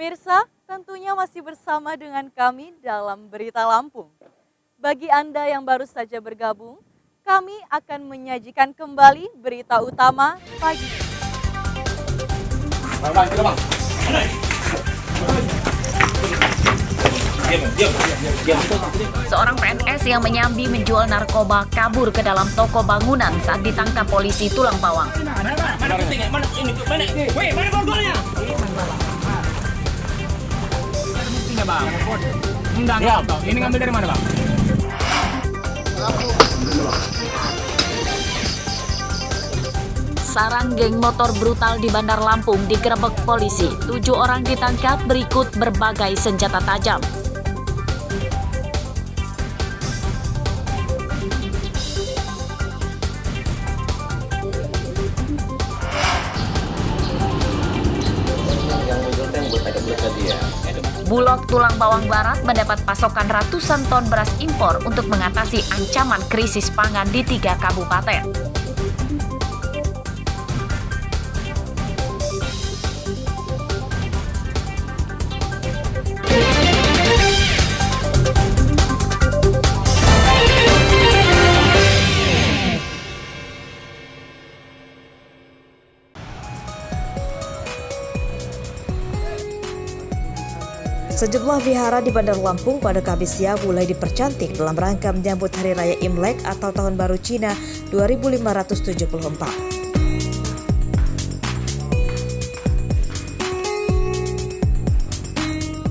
Pemirsa, tentunya masih bersama dengan kami dalam Berita Lampung. Bagi Anda yang baru saja bergabung, kami akan menyajikan kembali berita utama pagi ini. Seorang PNS yang menyambi menjual narkoba kabur ke dalam toko bangunan saat ditangkap polisi Tulang Bawang. Ini ngambil dari mana, Bang? Sarang geng motor brutal di Bandar Lampung digerebek polisi. 7 orang ditangkap berikut berbagai senjata tajam. Bulog Tulang Bawang Barat mendapat pasokan ratusan ton beras impor untuk mengatasi ancaman krisis pangan di 3 kabupaten. Sejumlah vihara di Bandar Lampung pada Kamis siang mulai dipercantik dalam rangka menyambut Hari Raya Imlek atau Tahun Baru Cina 2574.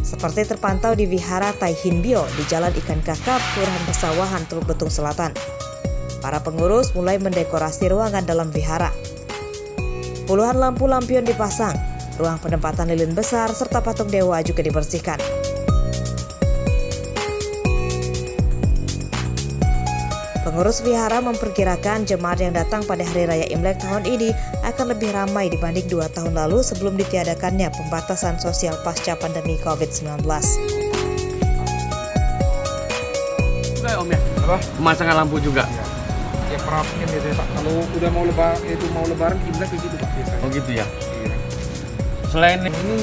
Seperti terpantau di Vihara Tai Hin Bio di Jalan Ikan Kakap, Kelurahan Pesawahan, Teluk Betung Selatan. Para pengurus mulai mendekorasi ruangan dalam vihara. Puluhan lampu lampion dipasang. Ruang penempatan lilin besar serta patung dewa juga dibersihkan. Pengurus vihara memperkirakan jemaat yang datang pada Hari Raya Imlek tahun ini akan lebih ramai dibanding 2 tahun lalu sebelum ditiadakannya pembatasan sosial pasca pandemi COVID-19. Juga ya, Om ya? Apa? Pemasangan lampu juga. Ya perapnya biasanya Pak. Kalau udah mau lebaran Imlek begitu Pak biasanya. Oh gitu ya. Iya. Selain Ini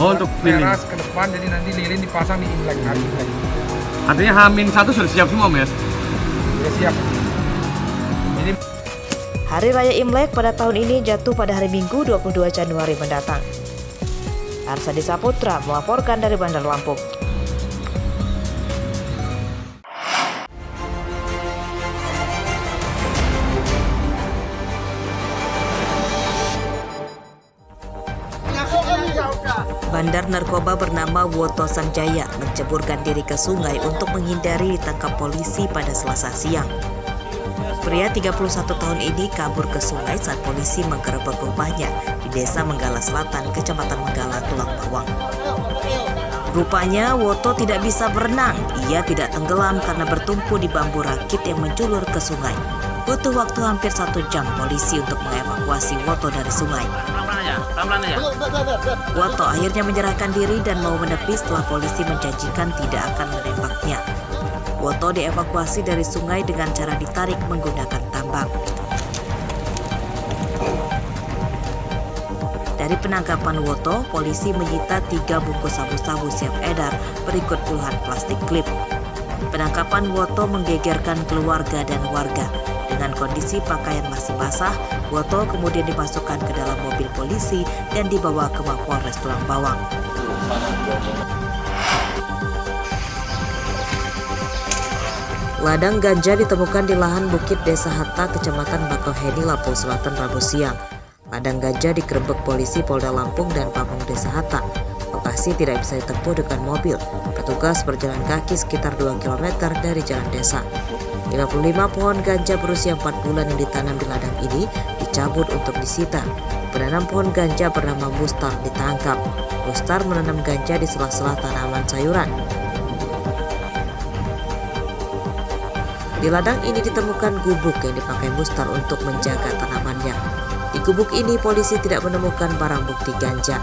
untuk lilin. teras ke depan jadi nanti lilin dipasang di Imlek hari Imlek. Artinya H-1 sudah siap semua, Om ya? Sudah siap. Jadi Hari Raya Imlek pada tahun ini jatuh pada hari Minggu 22 Januari mendatang. Arsadi Saputra melaporkan dari Bandar Lampung. Bandar narkoba bernama Woto Sanjaya menceburkan diri ke sungai untuk menghindari ditangkap polisi pada Selasa siang. Pria 31 tahun ini kabur ke sungai saat polisi menggerebek rumahnya di Desa Menggala Selatan, Kecamatan Menggala, Tulang Bawang. Rupanya Woto tidak bisa berenang. Ia tidak tenggelam karena bertumpu di bambu rakit yang menjulur ke sungai. Butuh waktu hampir 1 jam polisi untuk mengevakuasi Woto dari sungai. Pelan-pelan aja. Woto akhirnya menyerahkan diri dan mau menepi setelah polisi menjanjikan tidak akan menembaknya. Woto dievakuasi dari sungai dengan cara ditarik menggunakan tambang. Dari penangkapan Woto, polisi menyita 3 bungkus sabu-sabu siap edar berikut puluhan plastik klip. Penangkapan Woto menggegerkan keluarga dan warga. Dengan kondisi pakaian masih basah, Woto kemudian dimasukkan ke dalam mobil polisi dan dibawa ke Mapolres Tulang Bawang. Ladang ganja ditemukan di lahan Bukit Desa Hatta, Kecamatan Bakauheni, Lampung Selatan, Rabu siang. Ladang ganja digerebek polisi Polda Lampung dan Pamong Desa Hatta. Lokasi tidak bisa ditempuh dengan mobil. Petugas berjalan kaki sekitar 2 km dari jalan desa. 55 pohon ganja berusia 4 bulan yang ditanam di ladang ini dicabut untuk disita. Penanam pohon ganja bernama Mustar ditangkap. Mustar menanam ganja di sela-sela tanaman sayuran. Di ladang ini ditemukan gubuk yang dipakai Mustar untuk menjaga tanamannya. Di gubuk ini polisi tidak menemukan barang bukti ganja.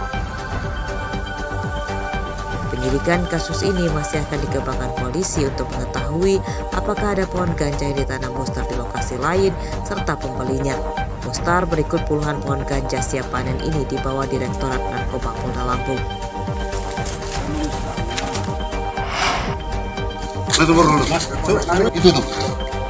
Penyelidikan kasus ini masih akan dikembangkan polisi untuk mengetahui apakah ada pohon ganja yang ditanam Mustar di lokasi lain serta pembelinya. Mustar berikut puluhan pohon ganja siap panen ini dibawa Direktorat Narkoba Polda Lampung. Itu tuh.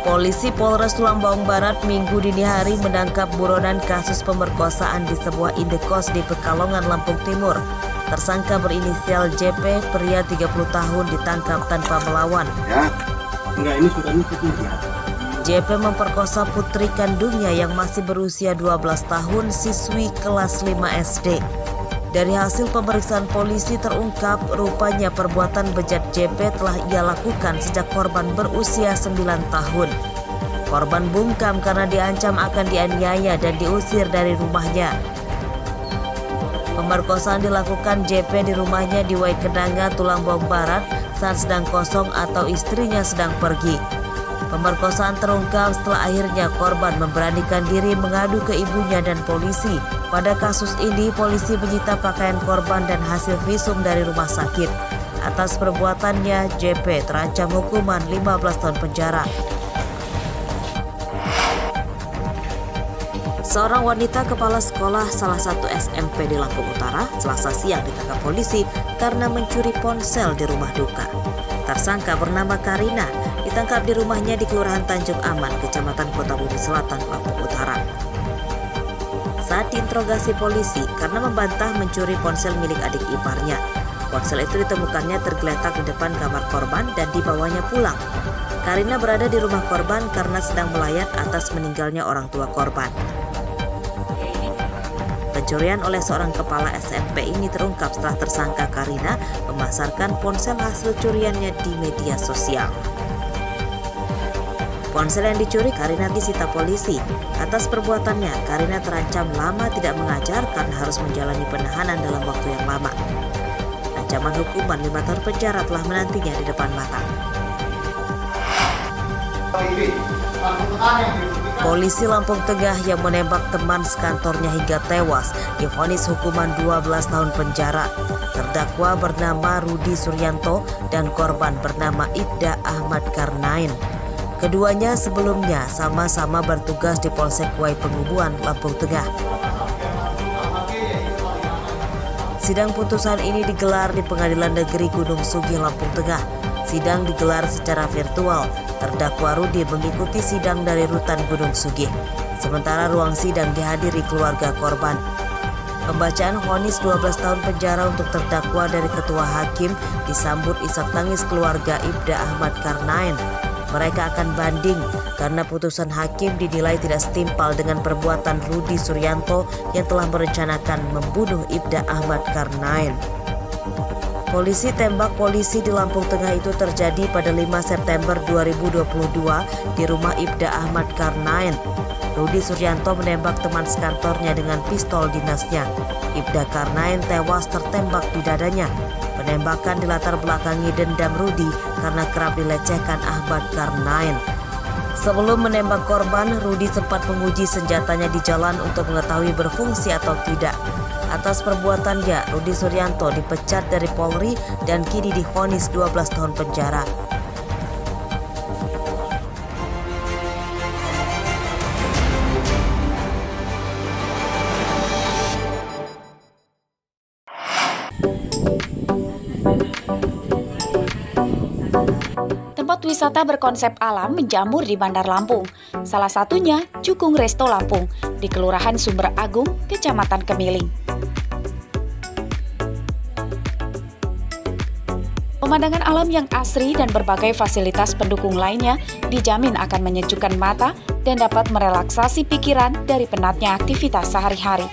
Polisi Polres Tulang Bawang Barat Minggu dini hari menangkap buronan kasus pemerkosaan di sebuah indekos di Pekalongan, Lampung Timur. Tersangka berinisial JP, pria 30 tahun, ditangkap tanpa melawan. Ya. Enggak, ini sudah ya. JP memperkosa putri kandungnya yang masih berusia 12 tahun, siswi kelas 5 SD. Dari hasil pemeriksaan polisi terungkap rupanya perbuatan bejat JP telah ia lakukan sejak korban berusia 9 tahun. Korban bungkam karena diancam akan dianiaya dan diusir dari rumahnya. Pemerkosaan dilakukan JP di rumahnya di Waikenanga, Tulang Bawang Barat saat sedang kosong atau istrinya sedang pergi. Pemerkosaan terungkap setelah akhirnya korban memberanikan diri mengadu ke ibunya dan polisi. Pada kasus ini, polisi menyita pakaian korban dan hasil visum dari rumah sakit. Atas perbuatannya, JP terancam hukuman 15 tahun penjara. Seorang wanita kepala sekolah salah satu SMP di Lampung Utara Selasa siang ditangkap polisi karena mencuri ponsel di rumah duka. Tersangka bernama Karina ditangkap di rumahnya di Kelurahan Tanjung Aman, Kecamatan Kota Bumi Selatan, Lampung Utara. Saat diinterogasi polisi karena membantah mencuri ponsel milik adik iparnya. Ponsel itu ditemukannya tergeletak di depan kamar korban dan dibawanya pulang. Karina berada di rumah korban karena sedang melayat atas meninggalnya orang tua korban. Pencurian oleh seorang kepala SMP ini terungkap setelah tersangka Karina memasarkan ponsel hasil curiannya di media sosial. Ponsel yang dicuri Karina disita polisi. Atas perbuatannya, Karina terancam lama tidak mengajar karena harus menjalani penahanan dalam waktu yang lama. Ancaman hukuman 5 tahun penjara telah menantinya di depan mata. Polisi Lampung Tengah yang menembak teman sekantornya hingga tewas divonis hukuman 12 tahun penjara. Terdakwa bernama Rudi Suryanto dan korban bernama Ibda Ahmad Karnain. Keduanya sebelumnya sama-sama bertugas di Polsek Wai Pengubuan, Lampung Tengah. Sidang putusan ini digelar di Pengadilan Negeri Gunung Sugih, Lampung Tengah. Sidang digelar secara virtual. Terdakwa Rudi mengikuti sidang dari Rutan Gunung Sugih. Sementara ruang sidang dihadiri keluarga korban. Pembacaan vonis 12 tahun penjara untuk terdakwa dari Ketua Hakim disambut isak tangis keluarga Ibda Ahmad Karnain. Mereka akan banding karena putusan hakim dinilai tidak setimpal dengan perbuatan Rudi Suryanto yang telah merencanakan membunuh Ibda Ahmad Karnain. Polisi tembak polisi di Lampung Tengah itu terjadi pada 5 September 2022 di rumah Ibda Ahmad Karnain. Rudi Suryanto menembak teman sekantornya dengan pistol dinasnya. Ibda Karnain tewas tertembak di dadanya. Penembakan dilatar belakangi dendam Rudi karena kerap dilecehkan Ahmad Karnain. Sebelum menembak korban, Rudi sempat menguji senjatanya di jalan untuk mengetahui berfungsi atau tidak. Atas perbuatannya, Rudi Suryanto dipecat dari Polri dan kini divonis 12 tahun penjara. Tempat wisata berkonsep alam menjamur di Bandar Lampung. Salah satunya Cukung Resto Lampung di Kelurahan Sumber Agung, Kecamatan Kemiling. Pemandangan alam yang asri dan berbagai fasilitas pendukung lainnya dijamin akan menyejukkan mata dan dapat merelaksasi pikiran dari penatnya aktivitas sehari-hari.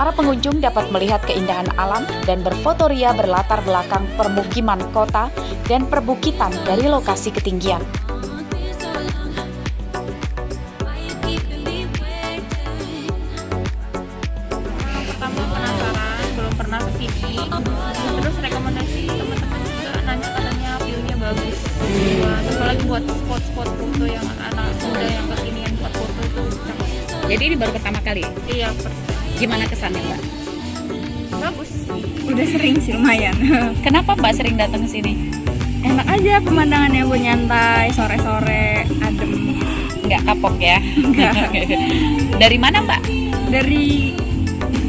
Para pengunjung dapat melihat keindahan alam dan berfotoria berlatar belakang permukiman kota dan perbukitan dari lokasi ketinggian. Pertama penasaran, belum pernah ke sini. Terus rekomendasi teman-teman juga nanya katanya view-nya bagus. Terus lagi buat spot-spot foto yang anak muda yang kekinian buat foto itu. Jadi ini baru pertama kali? Iya, Gimana kesannya Mbak? bagus. Udah sering sih lumayan. Kenapa Mbak sering datang ke sini? Enak aja pemandangannya, buat nyantai, sore-sore, adem. Nggak kapok ya? Enggak. Dari mana Mbak? Dari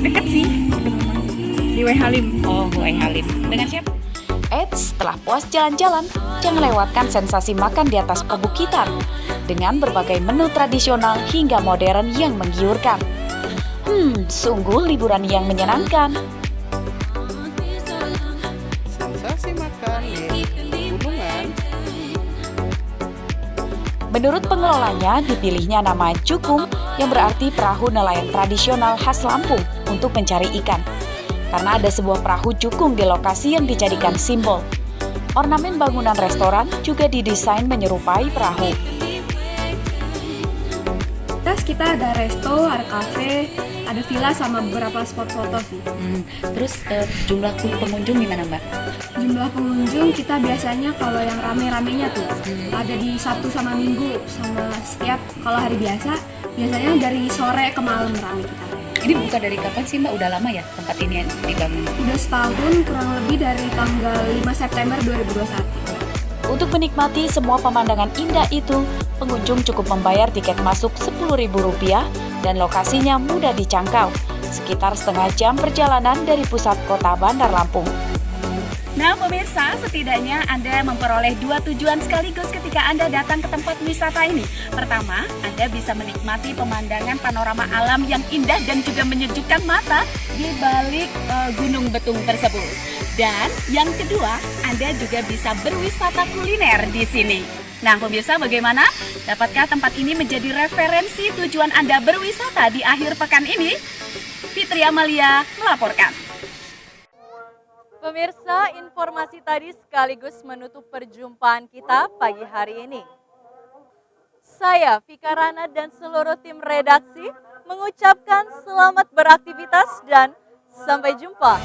deket sih, di Wai Halim. Oh, Wai Halim. Dengan siapa? Eits, setelah puas jalan-jalan, jangan lewatkan sensasi makan di atas perbukitan dengan berbagai menu tradisional hingga modern yang menggiurkan. Sungguh liburan yang menyenangkan. Sensasi makan di gunungan. Menurut pengelolanya, dipilihnya nama Jukung yang berarti perahu nelayan tradisional khas Lampung untuk mencari ikan. Karena ada sebuah perahu jukung di lokasi yang dijadikan simbol. Ornamen bangunan restoran juga didesain menyerupai perahu. Kita ada resto, ada kafe, ada villa sama beberapa spot foto sih. Terus jumlah pengunjung gimana Mbak? Jumlah pengunjung kita biasanya kalau yang rame-ramenya tuh ada di Sabtu sama Minggu, sama setiap kalau hari biasa biasanya dari sore ke malam rame kita. Ini buka dari kapan sih Mbak? Udah lama ya tempat ini dibangun? Udah setahun, kurang lebih dari tanggal 5 September 2021. Untuk menikmati semua pemandangan indah itu, pengunjung cukup membayar tiket masuk Rp10.000 dan lokasinya mudah dijangkau, sekitar setengah jam perjalanan dari pusat kota Bandar Lampung. Nah pemirsa, setidaknya Anda memperoleh 2 tujuan sekaligus ketika Anda datang ke tempat wisata ini. Pertama, Anda bisa menikmati pemandangan panorama alam yang indah dan juga menyejukkan mata di balik Gunung Betung tersebut. Dan yang kedua, Anda juga bisa berwisata kuliner di sini. Nah pemirsa, bagaimana? Dapatkah tempat ini menjadi referensi tujuan Anda berwisata di akhir pekan ini? Fitri Amalia melaporkan. Pemirsa, informasi tadi sekaligus menutup perjumpaan kita pagi hari ini. Saya, Vika Rana dan seluruh tim redaksi mengucapkan selamat beraktivitas dan sampai jumpa.